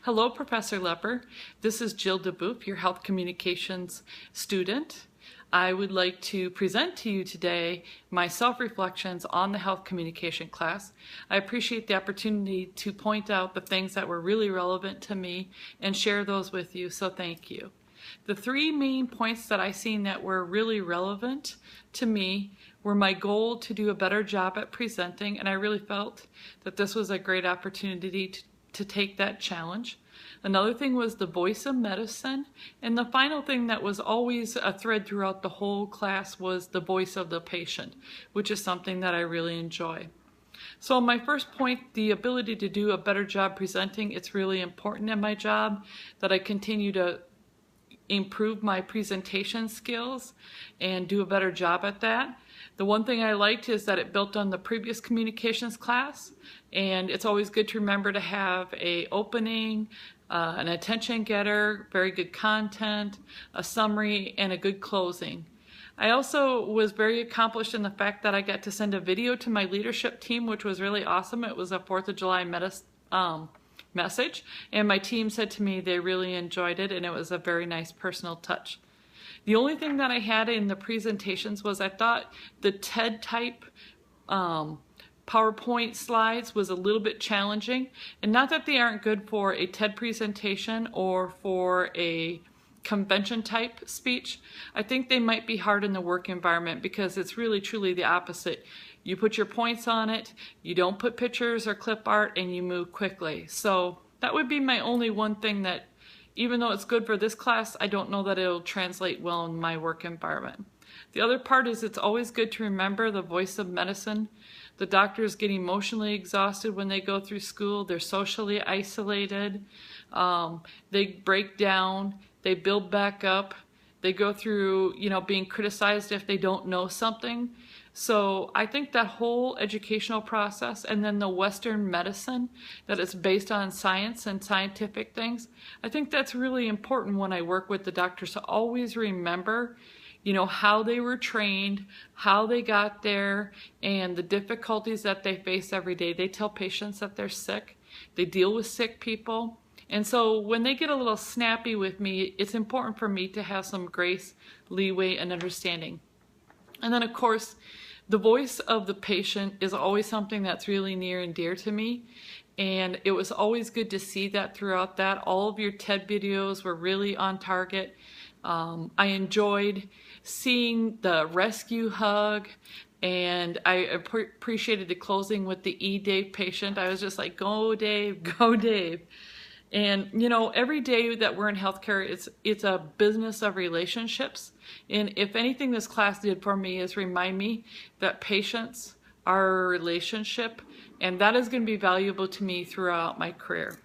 Hello, Professor Lepper. This is Jill DeBoop, your health communications student. I would like to present to you today my self-reflections on the health communication class. I appreciate the opportunity to point out the things that were really relevant to me and share those with you, so thank you. The three main points that I seen that were really relevant to me were my goal to do a better job at presenting, and I really felt that this was a great opportunity to take that challenge. Another thing was the voice of medicine, and the final thing that was always a thread throughout the whole class was the voice of the patient, which is something that I really enjoy. So my first point, the ability to do a better job presenting, it's really important in my job that I continue to improve my presentation skills and do a better job at that. The one thing I liked is that it built on the previous communications class, and it's always good to remember to have an opening, an attention getter, very good content, a summary, and a good closing. I also was very accomplished in the fact that I got to send a video to my leadership team, which was really awesome. It was a 4th of July message, and my team said to me they really enjoyed it, and it was a very nice personal touch. The only thing that I had in the presentations was I thought the TED type PowerPoint slides was a little bit challenging, and not that they aren't good for a TED presentation or for a convention type speech. I think they might be hard in the work environment because it's really truly the opposite. You put your points on it, you don't put pictures or clip art, and you move quickly. So that would be my only one thing that, even though it's good for this class, I don't know that it'll translate well in my work environment. The other part is it's always good to remember the voice of medicine. The doctors get emotionally exhausted when they go through school. They're socially isolated. They break down. They build back up. They go through, being criticized if they don't know something. So I think that whole educational process, and then the Western medicine, that it's based on science and scientific things, I think that's really important when I work with the doctors to always remember how they were trained, how they got there, and the difficulties that they face every day. They tell patients that they're sick. They deal with sick people. And so when they get a little snappy with me, it's important for me to have some grace, leeway, and understanding. And then, of course, the voice of the patient is always something that's really near and dear to me. And it was always good to see that throughout that. All of your TED videos were really on target. I enjoyed seeing the rescue hug, and I appreciated the closing with the Dave patient. I was just like, go Dave, go Dave. And every day that we're in healthcare, it's a business of relationships. And if anything this class did for me is remind me that patients are a relationship, and that is going to be valuable to me throughout my career.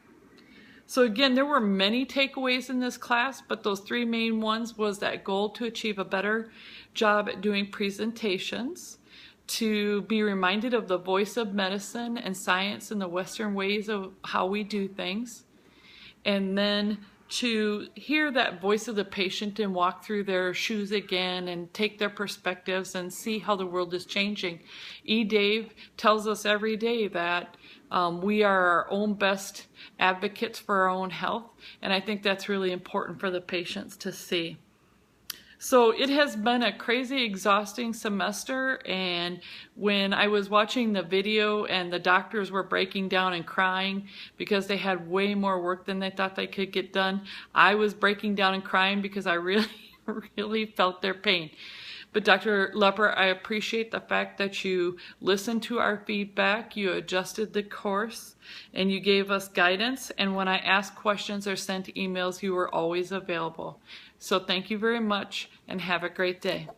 So again, there were many takeaways in this class, but those three main ones was that goal to achieve a better job at doing presentations, to be reminded of the voice of medicine and science and the Western ways of how we do things, and then to hear that voice of the patient and walk through their shoes again and take their perspectives and see how the world is changing. Dave tells us every day that we are our own best advocates for our own health, and I think that's really important for the patients to see. So it has been a crazy, exhausting semester, and when I was watching the video and the doctors were breaking down and crying because they had way more work than they thought they could get done, I was breaking down and crying because I really felt their pain. But Dr. Lepper, I appreciate the fact that you listened to our feedback, you adjusted the course, and you gave us guidance. And when I asked questions or sent emails, you were always available. So thank you very much, and have a great day.